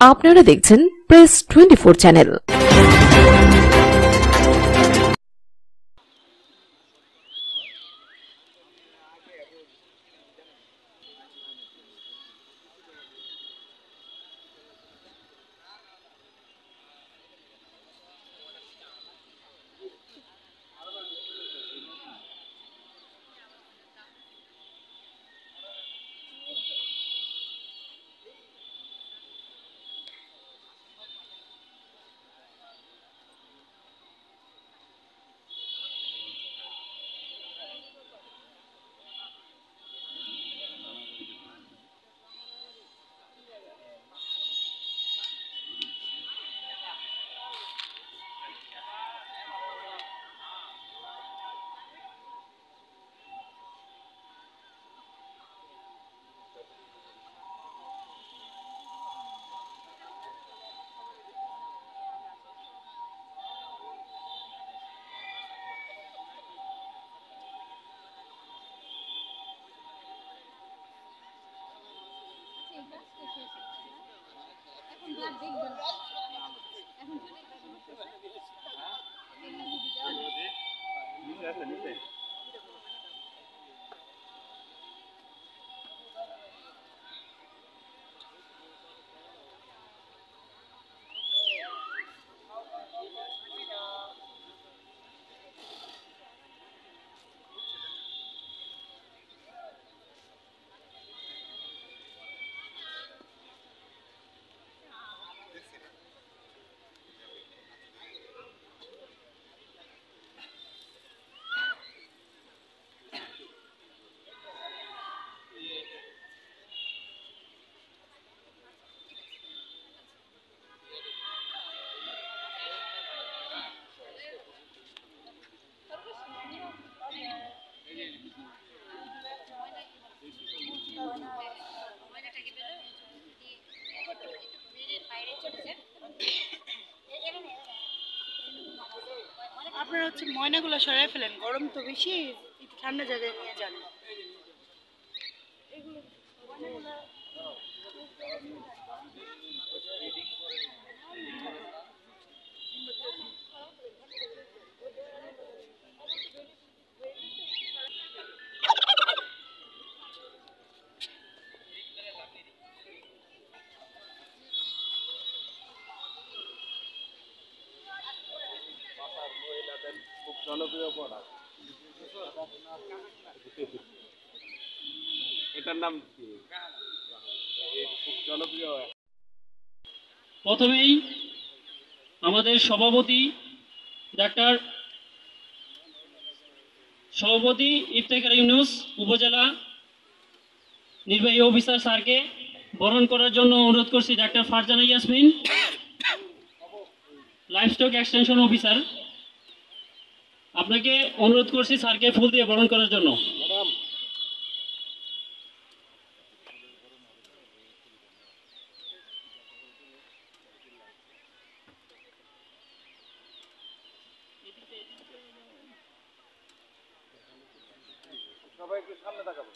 আপনারা দেখছেন press 24 channel. আপনারা হচ্ছে ময়নাগুলো সরাই ফেলেন, গরম তো বেশি, একটু ঠান্ডা জায়গায় নিয়ে যান। জনপ্রিয় প্রোডাক্ট, এটার নাম কি? খুব জনপ্রিয়। প্রথমেই আমাদের সভাপতি ইফতেখার ইউনুস উপজেলা নির্বাহী অফিসার স্যারকে বরণ করার জন্য অনুরোধ করছি। Doctor Farzana Yasmin, livestock extension officer, আপনাকে অনুরোধ করছি স্যারকে ফুল দিয়ে বরণ করার জন্য। সবাই একটু সামনে তাকাবো।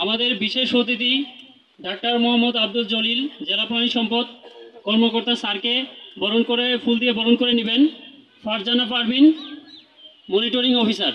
আমাদের বিশেষ অতিথি ডাক্তার মোহাম্মদ আব্দুল জলিল, জেলা প্রাণী সম্পদ কর্মকর্তা, স্যারকে বরণ করে ফুল দিয়ে বরণ করে নেবেন। Farzana Parvin, monitoring officer.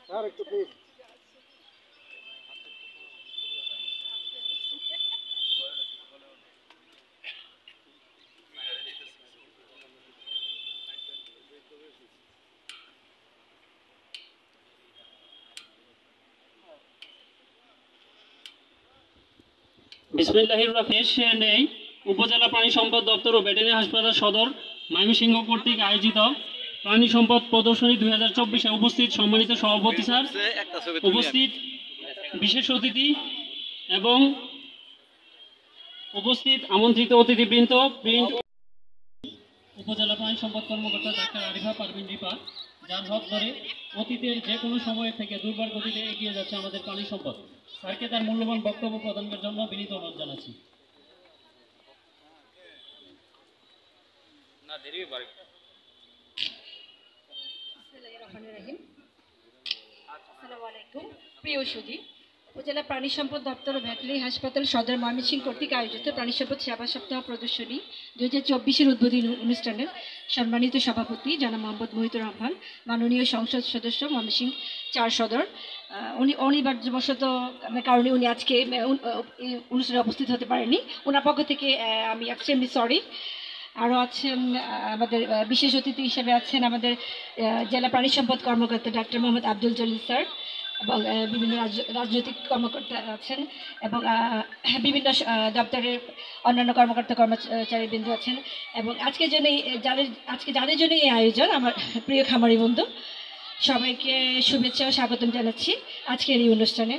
Sir একটু প্লিজ। বিসমিল্লাহির রহমানির উপজেলা প্রাণী সম্পদ দপ্তর ও ভেটেরিনারি হাসপাতাল সদর ময়মনসিংহ কর্তৃক আয়োজিত প্রাণী সম্পদ প্রদর্শনী 2024 উপস্থিত সম্মানিত সভাপতি স্যার, উপস্থিত বিশেষ অতিথি এবং উপস্থিত আমন্ত্রিত অতিথিবৃন্দ, প্রিন্ট উপজেলা প্রাণী সম্পদ কর্মকর্তা ডাক্তার আরিফা পারভিন রিপা, যার হাত ধরে অতীতের যে কোনো সময় থেকে দুর্বার গতিতে এগিয়ে যাচ্ছে আমাদের প্রাণী সম্পদ। স্যারকে তার মূল্যবান বক্তব্য প্রদানের জন্য বিনীত অনুরোধ জানাচ্ছি। আসসালামু আলাইকুম প্রিয় সুধী, উপজেলা প্রাণী সম্পদ দপ্তর ও ভেটেরিনারি হাসপাতাল সদর ময়মনসিংহ কর্তৃক আয়োজিত প্রাণী সম্পদ সেবা সপ্তাহ প্রদর্শনী 2024-এর উদ্বোধনী অনুষ্ঠানের সম্মানিত সভাপতি জনাব মোহাম্মদ মহিতুর রহমান, মাননীয় সংসদ সদস্য ময়মনসিংহ 4 সদর, উনি অনিবার্যবশত কারণে উনি আজকে অনুষ্ঠানে উপস্থিত হতে পারেননি। ওনার পক্ষ থেকে আমি এক্সট্রিমলি সরি। আরও আছেন আমাদের বিশেষ অতিথি হিসেবে আছেন আমাদের জেলা প্রাণী সম্পদ কর্মকর্তা ডাক্তার মোহাম্মদ আব্দুল জলিল স্যার, এবং বিভিন্ন রাজনৈতিক কর্মকর্তা আছেন এবং বিভিন্ন দপ্তরের অন্যান্য কর্মকর্তা কর্মচারীবৃন্দ আছেন। এবং যাদের জন্য এই আয়োজন, আমার প্রিয় খামারি বন্ধু, সবাইকে শুভেচ্ছা ও স্বাগতম জানাচ্ছি আজকের এই অনুষ্ঠানে।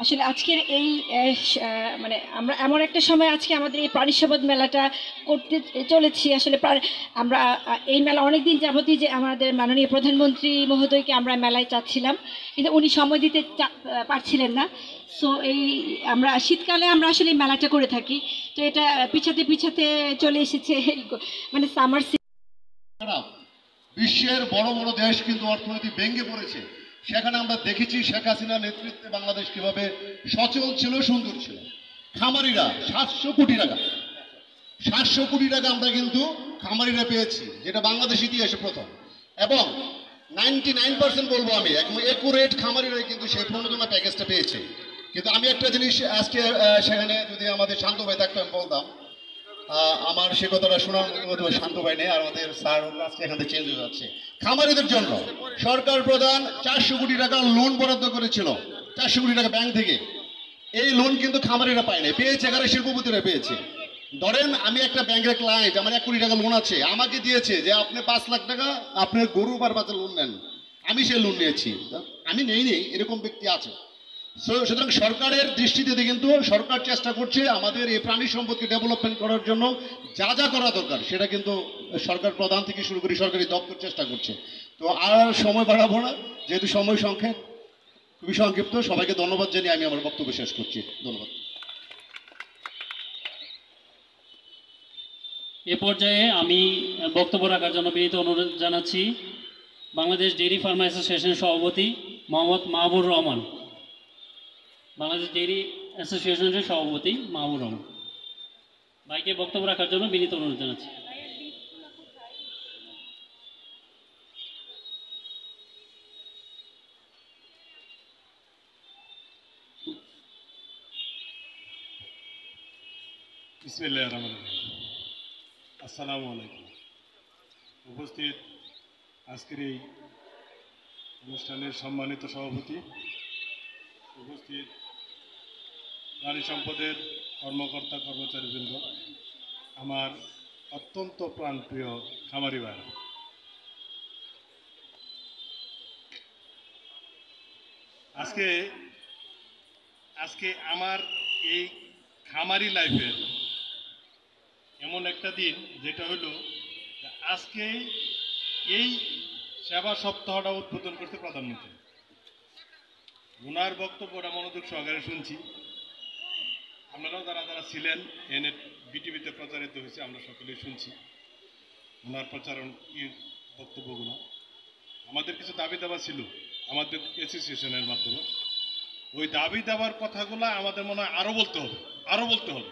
আসলে আজকের এই মানে আমরা এমন একটা সময় আজকে আমাদের এই প্রাণী সম্পদ মেলাটা করতে চলেছি। আসলে আমরা এই মেলা অনেক দিন যাবতই যে আমাদের মাননীয় প্রধানমন্ত্রী মহোদয়কে আমরা মেলায় চাচ্ছিলাম, কিন্তু উনি সময় দিতে পারছিলেন না। সো আমরা শীতকালে আমরা আসলে এই মেলাটা করে থাকি, তো এটা পিছাতে চলে এসেছে মানে সামার সিজন। বিশ্বের বড় বড় দেশ কিন্তু অর্থনীতি ভেঙে পড়েছে, সেখানে আমরা দেখেছি শেখ হাসিনার নেতৃত্বে বাংলাদেশ কিভাবে সচল ছিল, সুন্দর ছিল। খামারিরা 700 কোটি টাকা আমরা কিন্তু খামারিরা পেয়েছি, যেটা বাংলাদেশ ইতিহাসে প্রথম। এবং 99% বলবো আমি, একদম একুরেট খামারিরাই কিন্তু সেই প্রণোদনা প্যাকেজটা পেয়েছে। কিন্তু আমি একটা জিনিস আজকে সেখানে যদি আমাদের শান্ত ভাই থাকতো আমি বলতাম, আমার সে কথাটা শোনার মতো শান্ত ভাই নেই, আর আমাদের স্যার আজকে এখান থেকে চেঞ্জ হয়ে যাচ্ছে। খামারিদের জন্য সরকার প্রধান 400 কোটি টাকা লোন বরাদ্দ করেছিল, 400 কোটি টাকা ব্যাংক থেকে। এই লোন কিন্তু খামারিরা পায়নি, পেয়েছে এখানে শিল্পপতিরা পেয়েছে। ধরেন আমি একটা ব্যাংকের ক্লায়েন্ট, আমার 1 কোটি টাকা লোন আছে, আমাকে দিয়েছে যে আপনি 5 লাখ টাকা আপনার গরু বারবাতে লোন নেন, আমি সেই লোন নিয়েছি। আমি নেই, এরকম ব্যক্তি আছে। সুতরাং সরকারের দৃষ্টিতে কিন্তু সরকার চেষ্টা করছে আমাদের এই প্রাণী সম্পদকে ডেভেলপমেন্ট করার জন্য যা করা দরকার সেটা কিন্তু সরকার প্রধান থেকে শুরু করে সরকারি দপ্তর চেষ্টা করছে। তো আর সময় বাড়াবো না, যেহেতু সময় খুবই সংক্ষিপ্ত। সবাইকে ধন্যবাদ জানিয়ে আমি আমার বক্তব্য শেষ করছি। ধন্যবাদ। এ পর্যায়ে আমি বক্তব্য রাখার জন্য বিনীত অনুরোধ জানাচ্ছি বাংলাদেশ ডেইরি ফার্ম অ্যাসোসিয়েশনের সভাপতি মোহাম্মদ মাহবুর রহমান। বাংলাদেশ ডেইরি অ্যাসোসিয়েশনের সভাপতি মাহবুর রহমান ভাইকে বক্তব্য রাখার জন্য বিনীত অনুরোধ জানাচ্ছি। বিসমিল্লাহির রহমানির রহিম। আসসালামু আলাইকুম। উপস্থিত আজকের এই অনুষ্ঠানের সম্মানিত সভাপতি, উপস্থিত প্রাণী সম্পদের কর্মকর্তা কর্মচারীবৃন্দ, আমার অত্যন্ত প্রাণপ্রিয় খামারি ভাইরা, আজকে আমার এই খামারি লাইফের এমন একটা দিন যেটা হলো আজকে এই সেবা সপ্তাহটা উদ্বোধন করতে প্রধানমন্ত্রী। ওনার বক্তব্যটা মনোযোগ সহকারে শুনছি। আপনারাও যারা ছিলেন এনে বিটিভিতে প্রচারিত হয়েছে, আমরা সকলেই শুনছি ওনার প্রচারণ বক্তব্যগুলো। আমাদের কিছু দাবি দাবা ছিল আমাদের অ্যাসোসিয়েশনের মাধ্যমে, ওই দাবি দাবার কথাগুলো আমাদের মনে হয় আরো বলতে হবে,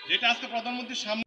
যেটা আজকে প্রধানমন্ত্রীর সামনে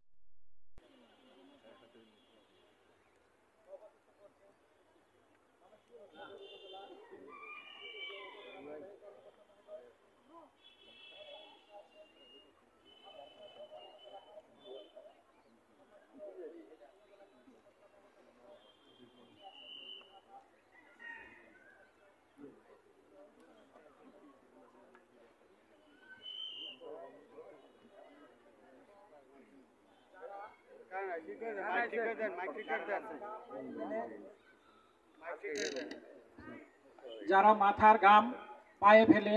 যারা মাথার ঘাম পায়ে ফেলে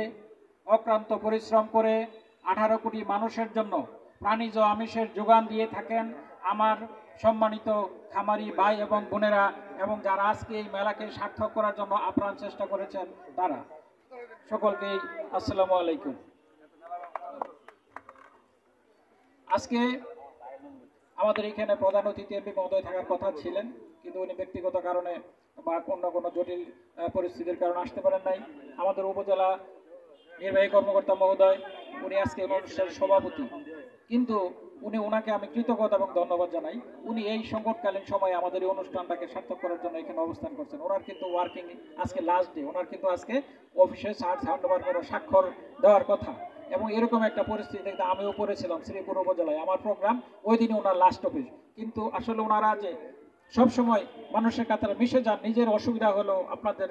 অক্লান্ত পরিশ্রম করে 18 কোটি মানুষের জন্য প্রাণীজ আমিষের যোগান দিয়ে থাকেন আমার সম্মানিত খামারি ভাই এবং বোনেরা, এবং যারা আজকে এই মেলাকে সার্থক করার জন্য আপ্রাণ চেষ্টা করেছেন তারা সকলকেই আসসালামু আলাইকুম। আজকে আমাদের এখানে প্রধান অতিথি এমপি মহোদয় থাকার কথা ছিলেন, কিন্তু উনি ব্যক্তিগত কারণে বা কোনো জটিল পরিস্থিতির কারণে আসতে পারেন নাই। আমাদের উপজেলা নির্বাহী কর্মকর্তা মহোদয়, উনি আজকে অনুষ্ঠানের সভাপতি, কিন্তু ওনাকে আমি কৃতজ্ঞতা এবং ধন্যবাদ জানাই। উনি এই সংকটকালীন সময়ে আমাদের এই অনুষ্ঠানটাকে সার্থক করার জন্য এখানে অবস্থান করছেন। ওনার কিন্তু ওয়ার্কিং আজকে লাস্ট ডে, ওনার কিন্তু আজকে অফিসে হ্যান্ডওভার করে স্বাক্ষর দেওয়ার কথা, এবং এরকম একটা পরিস্থিতি আমিও পড়েছিলাম শ্রীপুর উপজেলায়। আমার প্রোগ্রাম ওই দিনই ওনার লাস্ট অফিস, কিন্তু আসলে ওনারা যে সবসময় মানুষের কাতারে মিশে যান, নিজের অসুবিধা হলেও আপনাদের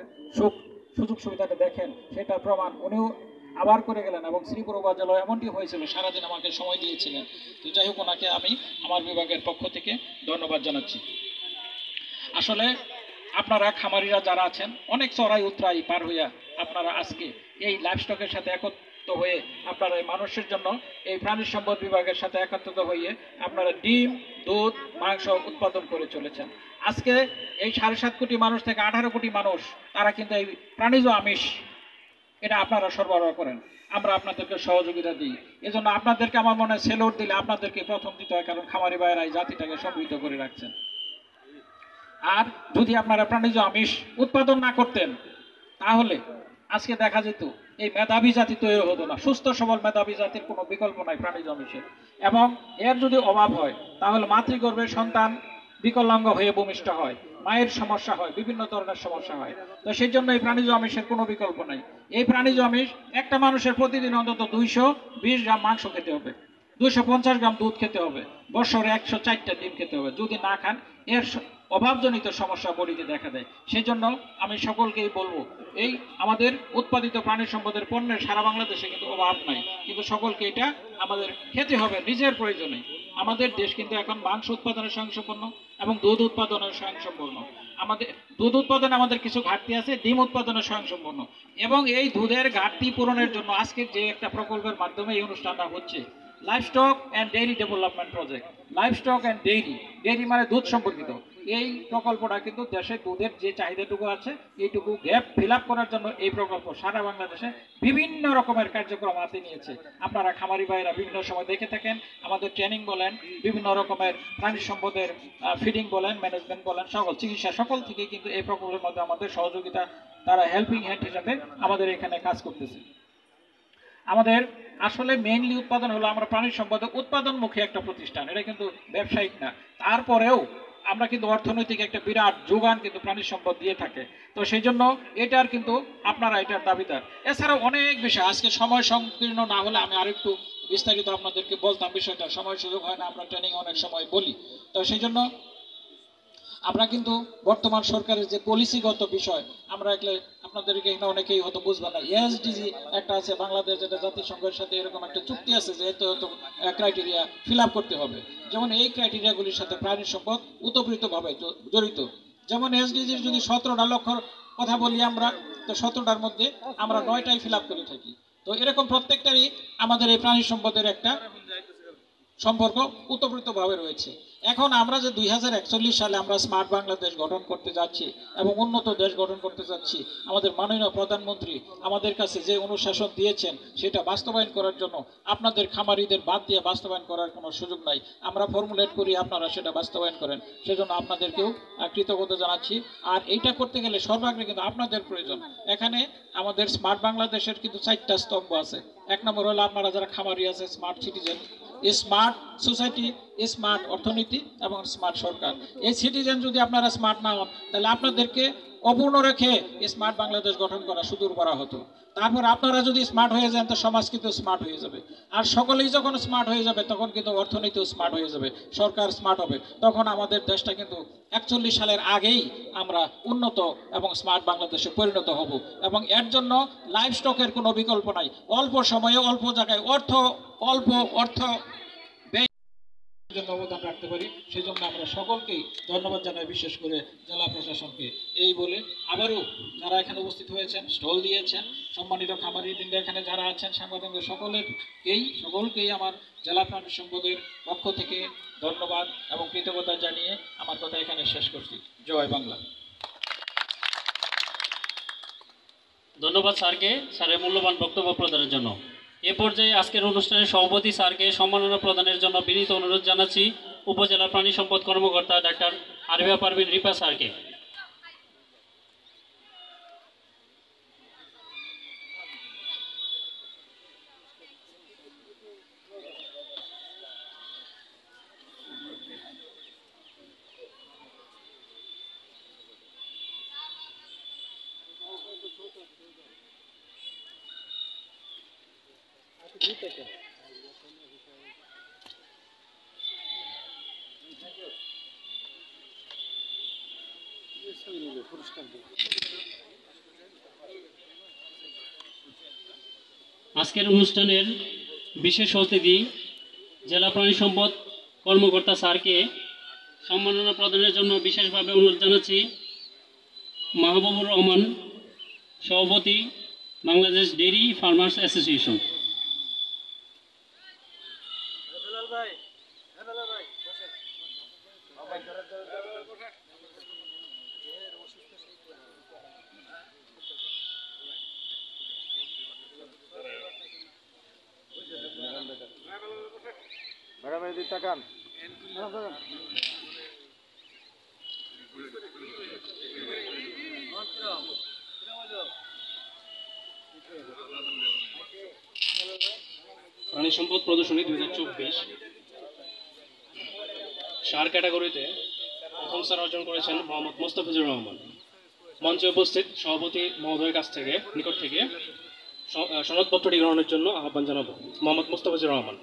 সুযোগ সুবিধাটা দেখেন, সেটা প্রমাণ উনিও আবার করে গেলেন। এবং শ্রীপুর উপজেলায় এমনটি হয়েছিল, সারাদিন আমাকে সময় দিয়েছিলেন। তো যাই হোক, ওনাকে আমি আমার বিভাগের পক্ষ থেকে ধন্যবাদ জানাচ্ছি। আসলে আপনারা খামারিরা যারা আছেন, অনেক চড়াই উতরাই পার হইয়া আপনারা আজকে এই লাইভস্টকের সাথে একত্রিত হয়ে আপনারা এই মানুষের জন্য এই প্রাণী সম্পদ বিভাগের সাথে একত্রিত হয়ে আপনারা ডিম, দুধ, মাংস উৎপাদন করে চলেছেন। আজকে এই 7.5 কোটি মানুষ থেকে 18 কোটি মানুষ তারা কিন্তু এই প্রাণীজ আমিষ এটা আপনারা সরবরাহ করেন, আমরা আপনাদেরকে সহযোগিতা দিই। এজন্য আপনাদেরকে আমার মনে হয় সেলুট দিলে আপনাদেরকে প্রথম দিতে হয়, কারণ খামারি ভাইয়েরা এই জাতিটাকে সমৃদ্ধ করে রাখছেন। আর যদি আপনারা প্রাণীজ আমিষ উৎপাদন না করতেন, তাহলে আজকে দেখা যেত এই মেধাবী জাতি তৈরি হতো না। সুস্থ সবল মেধাবী জাতির কোনো বিকল্প নাই প্রাণীজ আমিষের, এবং এর যদি অভাব হয় তাহলে মাতৃগর্ভের সন্তান বিকলাঙ্গ হয়ে ভূমিষ্ঠ হয়, মায়ের সমস্যা হয়, বিভিন্ন ধরনের সমস্যা হয়। তো সেই জন্য এই প্রাণীজ আমিষের কোনো বিকল্প নাই। এই প্রাণীজ আমিষ একটা মানুষের প্রতিদিন অন্তত 220 গ্রাম মাংস খেতে হবে, 250 গ্রাম দুধ খেতে হবে, বছরে 104টা ডিম খেতে হবে। যদি না খান, এর অভাবজনিত সমস্যা বডিতে দেখা দেয়। সেই জন্য আমি সকলকেই বলবো, এই আমাদের উৎপাদিত প্রাণী সম্পদের পণ্যের সারা বাংলাদেশে কিন্তু অভাব নাই, কিন্তু সকলকে এটা আমাদের খেতে হবে নিজের প্রয়োজনে। আমাদের দেশ কিন্তু এখন মাংস উৎপাদনের স্বয়ংসম্পূর্ণ এবং দুধ উৎপাদনের স্বয়ংসম্পূর্ণ। আমাদের দুধ উৎপাদনে আমাদের কিছু ঘাটতি আছে, ডিম উৎপাদনের স্বয়ংসম্পূর্ণ। এবং এই দুধের ঘাটতি পূরণের জন্য আজকের যে একটা প্রকল্পের মাধ্যমে এই অনুষ্ঠানটা হচ্ছে, livestock and dairy development project. Livestock and dairy মানে দুধ সম্পর্কিত এই প্রকল্পটা কিন্তু দেশে দুধের যে চাহিদাটুকু আছে এইটুকু গ্যাপ ফিল আপ করার জন্য এই প্রকল্প সারা বাংলাদেশে বিভিন্ন রকমের কার্যক্রম হাতে নিয়েছে। আপনারা খামারি ভাইয়েরা বিভিন্ন সময় দেখে থাকেন, আমাদের ট্রেনিং বলেন, বিভিন্ন রকমের প্রাণী সম্পদের ফিডিং বলেন, ম্যানেজমেন্ট বলেন, সকল চিকিৎসা সকল থেকে কিন্তু এই প্রকল্পের মধ্যে আমাদের সহযোগিতা, তারা হেল্পিং হ্যান্ড হিসাবে আমাদের এখানে কাজ করতেছে। আমাদের আসলে মেইনলি উৎপাদন হলো, আমরা প্রাণী সম্পদ উৎপাদনমুখী একটা প্রতিষ্ঠান, এটা কিন্তু ব্যবসায়িক না। তারপরেও আমরা কিন্তু অর্থনৈতিক একটা বিরাট যোগান কিন্তু প্রাণী সম্পদ দিয়ে থাকে। তো সেই জন্য এটার কিন্তু আপনারা এটার দাবিদার। এছাড়াও অনেক বিষয়, আজকে সময় সংকীর্ণ না হলে আমি আরেকটু বিস্তারিত আপনাদেরকে বলতাম বিষয়টা, সময় সুযোগ হয় না, আমরা ট্রেনিং অনেক সময় বলি। তো সেই জন্য আমরা কিন্তু বর্তমান সরকারের যে পলিসিগত বিষয়, আমরা এগুলো আপনাদেরকে এখানে অনেকেই হয়তো বুঝবেন না। এসডিজি একটা আছে বাংলাদেশ, যেটা জাতিসংঘের সাথে এরকম একটা চুক্তি আছে যে এত ক্রাইটেরিয়া ফিল আপ করতে হবে। যেমন এই ক্রাইটেরিয়াগুলির সাথে প্রাণী সম্পদ ওতপ্রোতভাবে জড়িত। যেমন এসডিজির যদি 17টা লক্ষ্যর কথা বলি আমরা, তো 17টার মধ্যে আমরা 9টাই ফিল আপ করে থাকি। তো এরকম প্রত্যেকটারই আমাদের এই প্রাণী সম্পদের একটা সম্পর্ক ওতপ্রোতভাবে রয়েছে। এখন আমরা যে 2041 সালে আমরা স্মার্ট বাংলাদেশ গঠন করতে যাচ্ছি এবং উন্নত দেশ গঠন করতে যাচ্ছি, আমাদের মাননীয় প্রধানমন্ত্রী আমাদের কাছে যে অনুশাসন দিয়েছেন সেটা বাস্তবায়ন করার জন্য আপনাদের খামারিদের বাদ দিয়ে বাস্তবায়ন করার কোনো সুযোগ নাই। আমরা ফর্মুলেট করি, আপনারা সেটা বাস্তবায়ন করেন, সেজন্য আপনাদেরকেও কৃতজ্ঞতা জানাচ্ছি। আর এইটা করতে গেলে সর্বাগ্রে কিন্তু আপনাদের প্রয়োজন। এখানে আমাদের স্মার্ট বাংলাদেশের কিন্তু 4টা স্তম্ভ আছে। 1 নম্বর হলো আপনারা যারা খামারি আছে, smart citizen, smart society, smart অর্থনীতি এবং স্মার্ট সরকার। এই সিটিজেন যদি আপনারা স্মার্ট না হন, তাহলে আপনাদেরকে অপূর্ণ রেখে স্মার্ট বাংলাদেশ গঠন করা সুদূর করা হতো। তারপর আপনারা যদি স্মার্ট হয়ে যান, তো সমাজ কিন্তু স্মার্ট হয়ে যাবে। আর সকলেই যখন স্মার্ট হয়ে যাবে, তখন কিন্তু অর্থনীতিও স্মার্ট হয়ে যাবে, সরকার স্মার্ট হবে। তখন আমাদের দেশটা কিন্তু 41 সালের আগেই আমরা উন্নত এবং স্মার্ট বাংলাদেশে পরিণত হব। এবং এর জন্য লাইভ স্টকের কোনো বিকল্প নাই। অল্প সময়ে অল্প জায়গায় অল্প অর্থ জন্য অবদান রাখতে পারি। সেই জন্য আমরা সকলকেই ধন্যবাদ জানাই, বিশেষ করে জেলা প্রশাসনকে। এই বলে আবারও যারা এখানে উপস্থিত হয়েছেন, স্টল দিয়েছেন, সম্মানিত খামারিবৃন্দ এখানে যারা আছেন, সাংবাদিক সকলকেই আমার জেলা প্রাণী সম্পদের পক্ষ থেকে ধন্যবাদ এবং কৃতজ্ঞতা জানিয়ে আমার কথা এখানে শেষ করছি। জয় বাংলা। ধন্যবাদ স্যারকে স্যারের মূল্যবান বক্তব্য প্রদানের জন্য। এ পর্যায়ে আজকের অনুষ্ঠানের সভাপতি স্যারকে সম্মাননা প্রদানের জন্য বিনীত অনুরোধ জানাচ্ছি উপজেলা প্রাণী সম্পদ কর্মকর্তা ডাক্তার আরবিয়া পারভিন রিপা স্যারকে। আজকের অনুষ্ঠানের বিশেষ অতিথি জেলা প্রাণী সম্পদ কর্মকর্তা স্যারকে সম্মাননা প্রদানের জন্য বিশেষভাবে অনুরোধ জানাচ্ছি মাহবুবুর রহমান, সভাপতি Bangladesh dairy farmers association. Madam এদিকে তাকান। প্রাণী সম্পদ প্রদর্শনী 2024 সার ক্যাটাগরিতে প্রথম স্থান অর্জন করেছেন মোহাম্মদ মোস্তাফিজুর রহমান। মঞ্চে উপস্থিত সভাপতি মহোদয়ের নিকট থেকে সনদপত্রটি গ্রহণের জন্য আহ্বান জানাবো মোহাম্মদ মোস্তাফিজুর রহমান।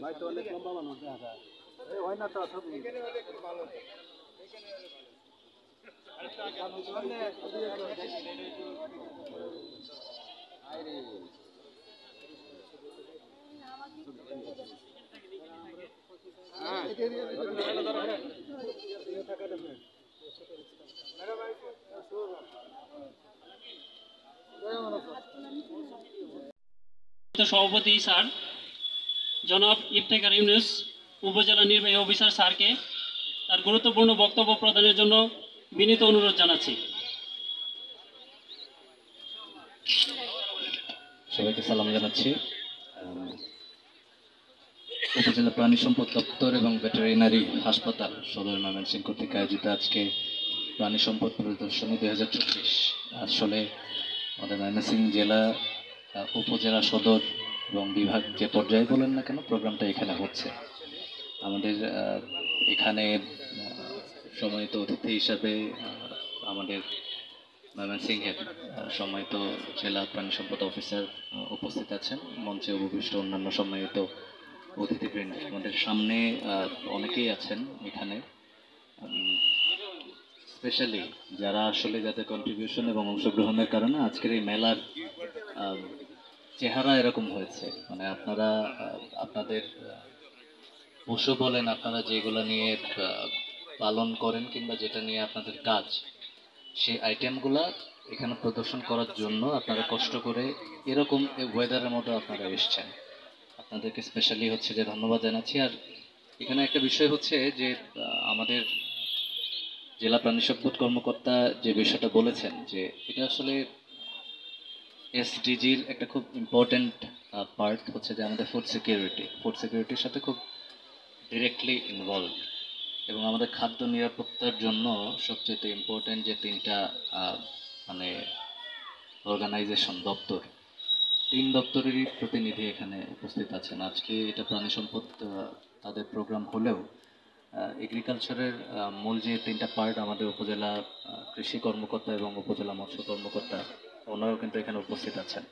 ভাই তো অনেক লম্বা মানুষ হয় না তো সব সভাপতি স্যার জনাব ইফতেখার ইউনুস উপজেলা নির্বাহী অফিসার স্যারকে তার গুরুত্বপূর্ণ বক্তব্য প্রদানের জন্য বিনীত অনুরোধ জানাচ্ছি। সবাইকে সালাম জানাচ্ছি। উপজেলা প্রাণী সম্পদ দপ্তর এবং ভেটেরিনারি হাসপাতাল সদর ময়মনসিংহ কর্তৃক আয়োজিত আজকে প্রাণী সম্পদ প্রদর্শনী 2024 আসলে আমাদের ময়মনসিংহ জেলা, উপজেলা, সদর এবং বিভাগ যে পর্যায়ে বলেন না কেন, প্রোগ্রামটা এখানে হচ্ছে। আমাদের এখানে সম্মানিত অতিথি হিসাবে আমাদের ময়মনসিংহের সম্মানিত জেলা প্রাণী সম্পদ অফিসার উপস্থিত আছেন। মঞ্চে উপবিষ্ট অন্যান্য সম্মানিত অতিথিবৃন্দ, আমাদের সামনে অনেকেই আছেন এখানে, স্পেশালি যারা আসলে যাদের কন্ট্রিবিউশন এবং অংশগ্রহণের কারণে আজকের এই মেলার চেহারা এরকম হয়েছে। মানে আপনারা আপনাদের পশু বলেন, আপনারা যেগুলো নিয়ে পালন করেন কিংবা যেটা নিয়ে আপনাদের কাজ, সেই আইটেমগুলা এখানে প্রদর্শন করার জন্য আপনারা কষ্ট করে এরকম ওয়েদারের মতো আপনারা এসছেন। আপনাদেরকে স্পেশালি হচ্ছে যে ধন্যবাদ জানাচ্ছি। আর এখানে একটা বিষয় হচ্ছে যে আমাদের জেলা প্রাণী সম্পদ কর্মকর্তা যে বিষয়টা বলেছেন যে এটা আসলে এসডিজির একটা খুব ইম্পর্ট্যান্ট পার্ট হচ্ছে যে আমাদের ফুড সিকিউরিটির সাথে খুব ডিরেক্টলি ইনভলভ, এবং আমাদের খাদ্য নিরাপত্তার জন্য সবচেয়ে ইম্পর্ট্যান্ট যে তিনটা মানে অর্গানাইজেশন দপ্তর, 3 দপ্তরেরই প্রতিনিধি এখানে উপস্থিত আছেন। আজকে এটা প্রাণী সম্পদ তাদের প্রোগ্রাম হলেও এগ্রিকালচারের মূল যে 3টা পার্ট, আমাদের উপজেলা কৃষি কর্মকর্তা এবং উপজেলা মৎস্য কর্মকর্তা ওনারাও কিন্তু এখানে উপস্থিত আছেন।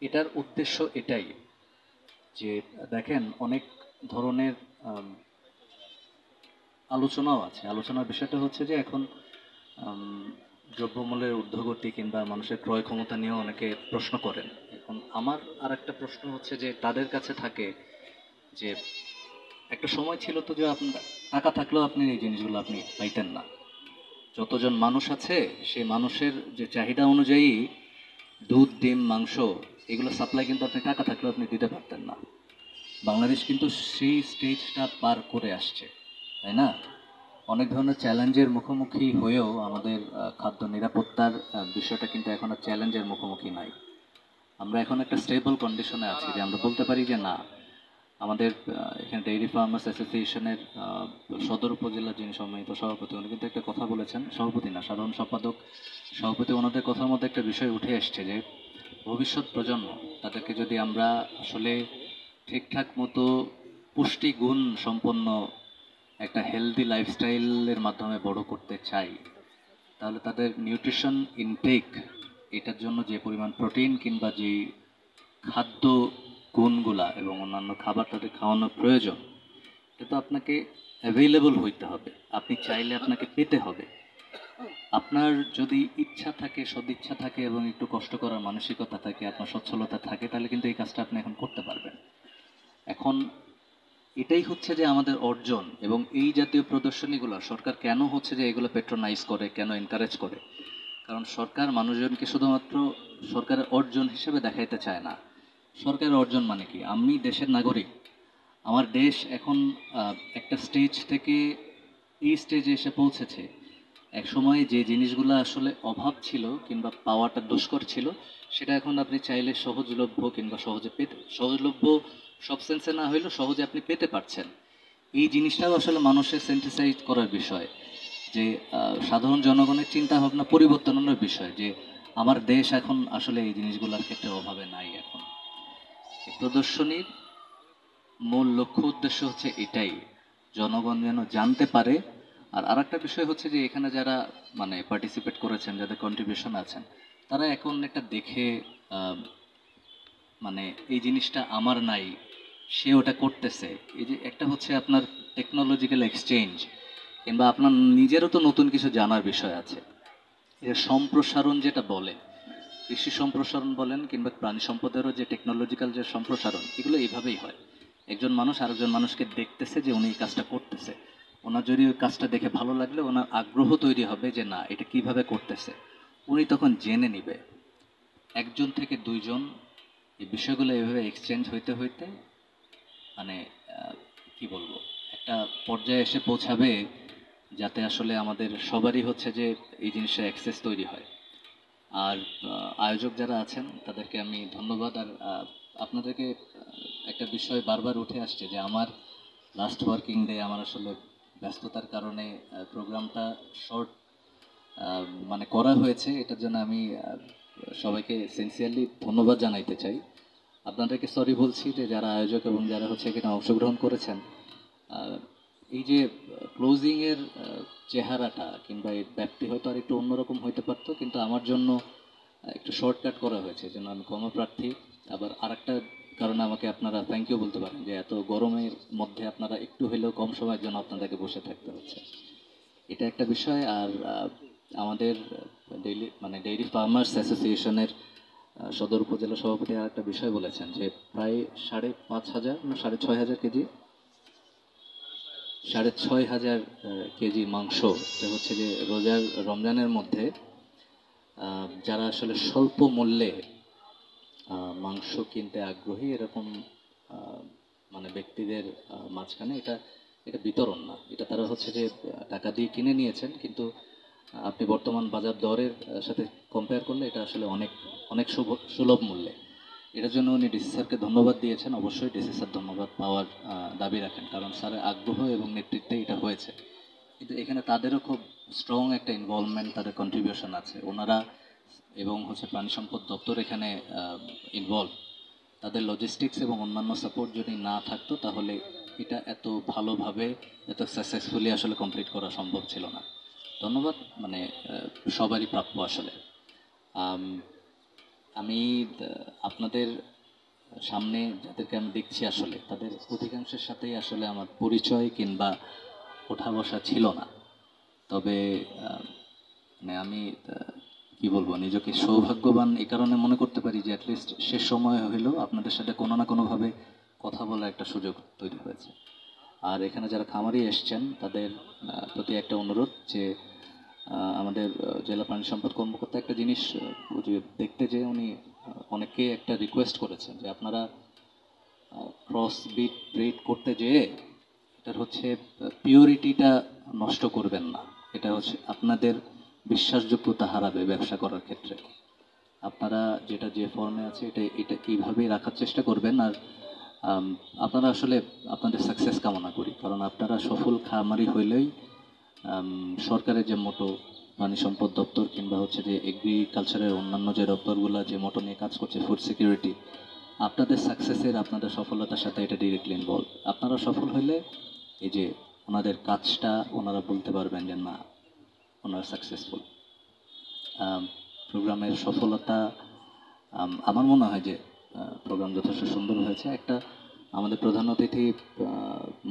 এটার উদ্দেশ্য এটাই যে দেখেন অনেক ধরনের আলোচনাও আছে। আলোচনার বিষয়টা হচ্ছে যে এখন দ্রব্যমূল্যের ঊর্ধ্বগতি কিংবা মানুষের ক্রয় ক্ষমতা নিয়েও অনেকে প্রশ্ন করেন। এখন আমার আর একটা প্রশ্ন হচ্ছে যে তাদের কাছে থাকে যে একটা সময় ছিল তো যে আপনার টাকা থাকলেও আপনি এই জিনিসগুলো আপনি পাইতেন না। যতজন মানুষ আছে সেই মানুষের যে চাহিদা অনুযায়ী দুধ, ডিম, মাংস এগুলো সাপ্লাই কিন্তু আপনি টাকা থাকলেও আপনি দিতে পারতেন না। বাংলাদেশ কিন্তু সেই স্টেজটা পার করে আসছে, তাই না? অনেক ধরনের চ্যালেঞ্জের মুখোমুখি হয়েও আমাদের খাদ্য নিরাপত্তার বিষয়টা কিন্তু এখন আর চ্যালেঞ্জের মুখোমুখি নাই। আমরা এখন একটা স্টেবল কন্ডিশনে আছি যে আমরা বলতে পারি যে না, আমাদের এখানে ডেইরি ফার্মার্স অ্যাসোসিয়েশনের সদর উপজেলার যিনি সম্মানিত সভাপতি, উনি কিন্তু একটা কথা বলেছেন, সভাপতি না সাধারণ সম্পাদক, সভাপতি, ওনাদের কথার মধ্যে একটা বিষয় উঠে এসছে যে ভবিষ্যৎ প্রজন্ম তাদেরকে যদি আমরা আসলে ঠিকঠাক মতো পুষ্টিগুণ সম্পন্ন একটা হেলদি লাইফস্টাইলের মাধ্যমে বড় করতে চাই, তাহলে তাদের নিউট্রিশন ইনটেক, এটার জন্য যে পরিমাণ প্রোটিন কিংবা যে খাদ্য গুণগুলা এবং অন্যান্য খাবার তাদের খাওয়ানোর প্রয়োজন, এটা তো আপনাকে অ্যাভেলেবল হইতে হবে। আপনি চাইলে আপনাকে পেতে হবে। আপনার যদি ইচ্ছা থাকে, সদিচ্ছা থাকে এবং একটু কষ্ট করার মানসিকতা থাকে, আপনার সচ্ছলতা থাকে, তাহলে কিন্তু এই কাজটা আপনি এখন করতে পারবেন। এখন এটাই হচ্ছে যে আমাদের অর্জন। এবং এই জাতীয় প্রদর্শনীগুলো সরকার কেন হচ্ছে যে এগুলো পেট্রোনাইজ করে, কেন এনকারেজ করে? কারণ সরকার মানুষজনকে শুধুমাত্র সরকারের অর্জন হিসেবে দেখাইতে চায় না। সরকারের অর্জন মানে কি? আমি দেশের নাগরিক, আমার দেশ এখন একটা স্টেজ থেকে এই স্টেজে এসে পৌঁছেছে। এক সময় যে জিনিসগুলো আসলে অভাব ছিল কিংবা পাওয়াটা দুষ্কর ছিল, সেটা এখন আপনি চাইলে সহজলভ্য কিংবা সহজে পেতে, সহজলভ্য সব সেন্সে না হইলেও সহজে আপনি পেতে পারছেন। এই জিনিসটাও আসলে মানুষের সেন্টিসাইজ করার বিষয়, যে সাধারণ জনগণের চিন্তা ভাবনা পরিবর্তনের বিষয়, যে আমার দেশ এখন আসলে এই জিনিসগুলোর ক্ষেত্রে অভাবে নাই। এখন এই প্রদর্শনীর মূল লক্ষ্য উদ্দেশ্য হচ্ছে এটাই, জনগণ যেন জানতে পারে। আর আরেকটা বিষয় হচ্ছে যে এখানে যারা মানে পার্টিসিপেট করেছেন, যাদের কন্ট্রিবিউশন আছেন, তারা এখন একটা দেখে মানে এই জিনিসটা আমার নাই, সে ওটা করতেছে। এই যে একটা হচ্ছে আপনার টেকনোলজিক্যাল এক্সচেঞ্জ, কিংবা আপনার নিজেরও তো নতুন কিছু জানার বিষয় আছে। এটা সম্প্রসারণ যেটা বলে, কৃষি সম্প্রসারণ বলেন কিংবা প্রাণী সম্পদেরও যে টেকনোলজিক্যাল যে সম্প্রসারণ, এগুলো এইভাবেই হয়। একজন মানুষ আরেকজন মানুষকে দেখতেছে যে উনি এই কাজটা করতেছে, ওনার যদি ওই কাজটা দেখে ভালো লাগলে ওনার আগ্রহ তৈরি হবে যে না, এটা কিভাবে করতেছে, উনি তখন জেনে নিবে। একজন থেকে দুইজন এই বিষয়গুলো এভাবে এক্সচেঞ্জ হইতে হইতে মানে কি বলবো, একটা পর্যায়ে এসে পৌঁছাবে যাতে আসলে আমাদের সবারই হচ্ছে যে এই জিনিসের অ্যাক্সেস তৈরি হয়। আর আয়োজক যারা আছেন তাদেরকে আমি ধন্যবাদ। আর আপনাদেরকে একটা বিষয় বারবার উঠে আসছে যে আমার লাস্ট ওয়ার্কিং ডে, আমার আসলে ব্যস্ততার কারণে প্রোগ্রামটা শর্ট মানে করা হয়েছে। এটার জন্য আমি সবাইকে সিনসিয়ারলি ধন্যবাদ জানাইতে চাই। আপনাদেরকে সরি বলছি যে যারা আয়োজক এবং যারা হচ্ছে এখানে অংশগ্রহণ করেছেন। এই যে ক্লোজিংয়ের চেহারাটা কিংবা এই ব্যাপ্তি হয়তো আর একটু অন্যরকম হইতে পারতো, কিন্তু আমার জন্য একটু শর্টকাট করা হয়েছে, যেন আমি কর্মপ্রার্থী। আবার আরেকটা কারণে আমাকে আপনারা থ্যাংক ইউ বলতে পারেন, যে এত গরমের মধ্যে আপনারা একটু হলেও কম সময়ের জন্য আপনাদেরকে বসে থাকতে হচ্ছে, এটা একটা বিষয়। আর আমাদের ডেইরি ফার্মার্স অ্যাসোসিয়েশনের সদর উপজেলা সভাপতি আর একটা বিষয় বলেছেন যে প্রায় 5,500 না 6,500 কেজি, 6,500 কেজি মাংস, এটা হচ্ছে যে রমজানের মধ্যে যারা আসলে স্বল্প মূল্যে মাংস কিনতে আগ্রহী, এরকম মানে ব্যক্তিদের মাঝখানে এটা বিতরণ না, এটা তারা হচ্ছে যে টাকা দিয়ে কিনে নিয়েছেন, কিন্তু আপনি বর্তমান বাজার দরের সাথে কম্পেয়ার করলে এটা আসলে অনেক অনেক সুলভ মূল্যে। এটার জন্য উনি ডিসি স্যারকে ধন্যবাদ দিয়েছেন। অবশ্যই ডিসি স্যার ধন্যবাদ পাওয়ার দাবি রাখেন, কারণ স্যারের আগ্রহ এবং নেতৃত্বে এটা হয়েছে। কিন্তু এখানে তাদেরও খুব স্ট্রং একটা ইনভলভমেন্ট, তাদের কন্ট্রিবিউশন আছে। ওনারা এবং হচ্ছে প্রাণী সম্পদ দপ্তর এখানে ইনভলভ, তাদের লজিস্টিক্স এবং অন্যান্য সাপোর্ট যদি না থাকতো তাহলে এটা এত ভালোভাবে এত সাকসেসফুলি আসলে কমপ্লিট করা সম্ভব ছিল না। ধন্যবাদ, মানে সবারই প্রাপ্য আসলে। আমি আপনাদের সামনে যাদেরকে আমি দেখছি আসলে তাদের অধিকাংশের সাথেই আসলে আমার পরিচয় কিংবা ওঠা বসা ছিল না। তবে মানে আমি কি বলবো, নিজেকে সৌভাগ্যবান এই কারণে মনে করতে পারি যে অ্যাটলিস্ট শেষ সময় হইলেও আপনাদের সাথে কোনো না কোনোভাবে কথা বলার একটা সুযোগ তৈরি হয়েছে। আর এখানে যারা খামারি এসছেন তাদের প্রতি একটা অনুরোধ যে আমাদের জেলা প্রাণী সম্পদ কর্মকর্তা একটা জিনিস যে দেখতে যে উনি অনেকে একটা রিকোয়েস্ট করেছেন যে আপনারা ক্রস ব্রিড করতে যেয়ে এটার হচ্ছে পিওরিটিটা নষ্ট করবেন না। এটা হচ্ছে আপনাদের বিশ্বাসযোগ্যতা হারাবে ব্যবসা করার ক্ষেত্রে। আপনারা যেটা যে ফর্মে আছে এটা এইভাবেই রাখার চেষ্টা করবেন। আর আপনারা আসলে আপনাদের সাকসেস কামনা করি, কারণ আপনারা সফল খামারি হইলেই সরকারের যে মোটো প্রাণী সম্পদ দপ্তর কিংবা হচ্ছে যে এগ্রিকালচারের অন্যান্য যে দপ্তরগুলো যে মোটো নিয়ে কাজ করছে ফুড সিকিউরিটি, আপনাদের সাকসেসের আপনাদের সফলতার সাথে এটা ডিরেক্টলি ইনভলভ। আপনারা সফল হইলে এই যে ওনাদের কাজটা ওনারা বলতে পারবেন যে না ওনারা সাকসেসফুল। প্রোগ্রামের সফলতা আমার মনে হয় যে প্রোগ্রাম যথেষ্ট সুন্দর হয়েছে। একটা আমাদের প্রধান অতিথি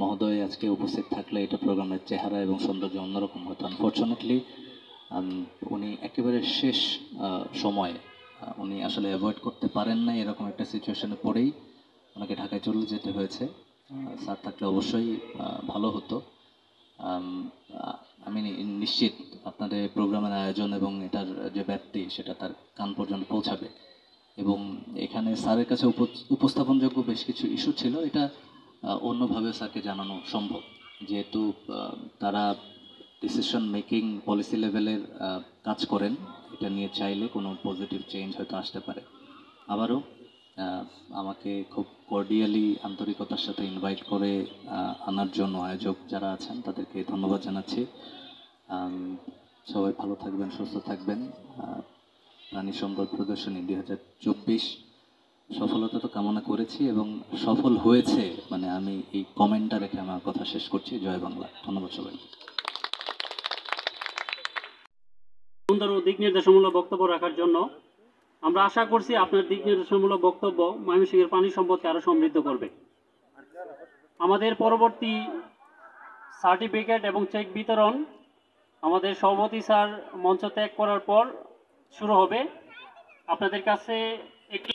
মহোদয় আজকে উপস্থিত থাকলে এটা প্রোগ্রামের চেহারা এবং সৌন্দর্য অন্যরকম হতো। আনফর্চুনেটলি উনি একেবারে শেষ সময়ে উনি আসলে অ্যাভয়েড করতে পারেন না, এরকম একটা সিচুয়েশনে পড়েই ওনাকে ঢাকায় চলে যেতে হয়েছে। স্যার থাকলে অবশ্যই ভালো হতো। আমি নিশ্চিত আপনাদের প্রোগ্রামের আয়োজন এবং এটার যে ব্যাপ্তি সেটা তার কান পর্যন্ত পৌঁছাবে। এবং এখানে স্যারের কাছে উপস্থাপনযোগ্য বেশ কিছু ইস্যু ছিল, এটা অন্যভাবে স্যারকে জানানো সম্ভব, যেহেতু তারা ডিসিশন মেকিং পলিসি লেভেলের কাজ করেন। এটা নিয়ে চাইলে কোনো পজিটিভ চেঞ্জ হয়তো আসতে পারে। আবারও আমাকে খুব কর্ডিয়ালি আন্তরিকতার সাথে ইনভাইট করে আনার জন্য আয়োজক যারা আছেন তাদেরকে ধন্যবাদ জানাচ্ছি। সবাই ভালো থাকবেন, সুস্থ থাকবেন। প্রাণী সম্পদ প্রদর্শনী 2024 সফলতা তো কামনা করেছি এবং সফল হয়েছে, মানে আমি এই কমেন্টটা রেখে আমার কথা শেষ করছি। জয় বাংলা। ধন্যবাদ সবাই। সুন্দর ও দিক নির্দেশমূলক বক্তব্য রাখার জন্য আমরা আশা করছি আপনার দিক নির্দেশমূলক বক্তব্য ময়মনসিংহের প্রাণী সম্পদকে আরো সমৃদ্ধ করবে। আমাদের পরবর্তী সার্টিফিকেট এবং চেক বিতরণ আমাদের সভাপতি স্যার মঞ্চ ত্যাগ করার পর শুরু হবে। আপনাদের কাছে একটু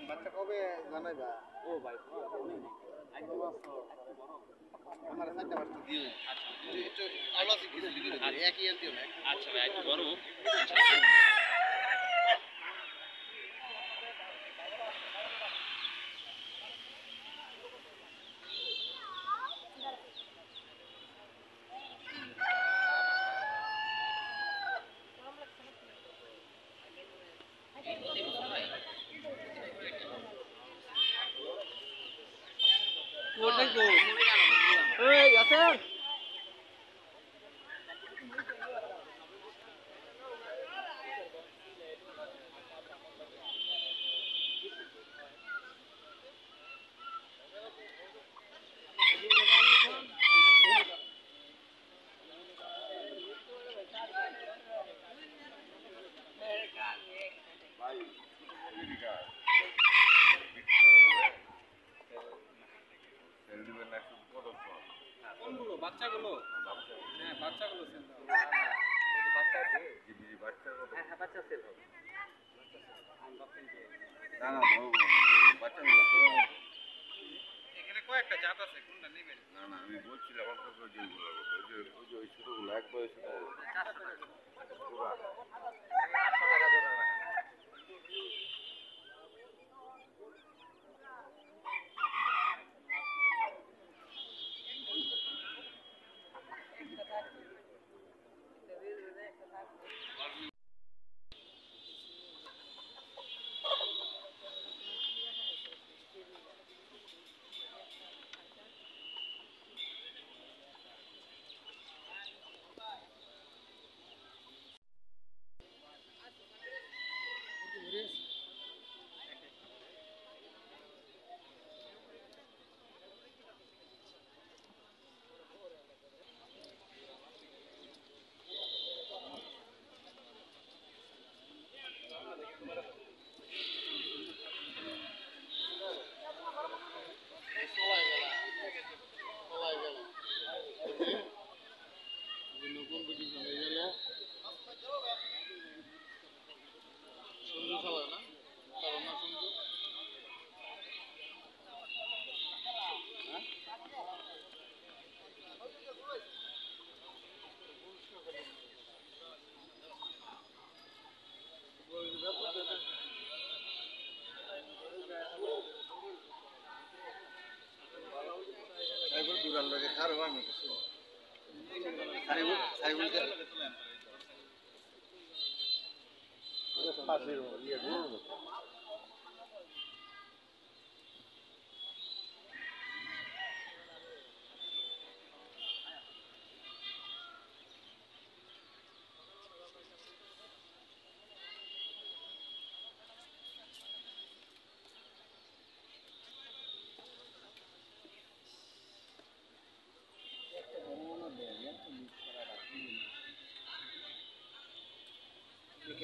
বাচ্চা কবে জানাইবা? ও ভাই আমার সাথে বাচ্চা দিও। আচ্ছা একটু আলাদা কিছু লিখে দিও, একই আনতেও না। আচ্ছা ভাই একটু বড় বাচ্চাগুলো, হ্যাঁ বাচ্চাগুলো সেল হবে। বাচ্চা বাচ্চা সেল হবে না, বাচ্চাগুলো এখানে কয়েকটা জাত আছে, কোনটা নেবেন? না না, আমি বলছিলাম আপনাকে যেগুলো ওই ছোটগুলো এক বয়স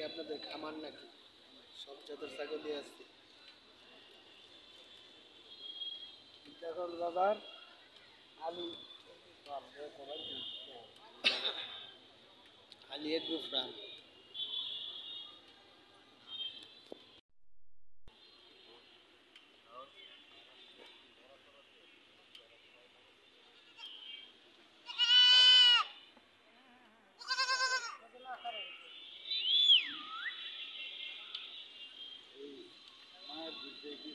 আপনাদের খামার নাকি সব জাতের ছাগলই আছে? এখন বাবার আলু আলিয়ের গুফরা মায়ের দুধ দিয়ে কি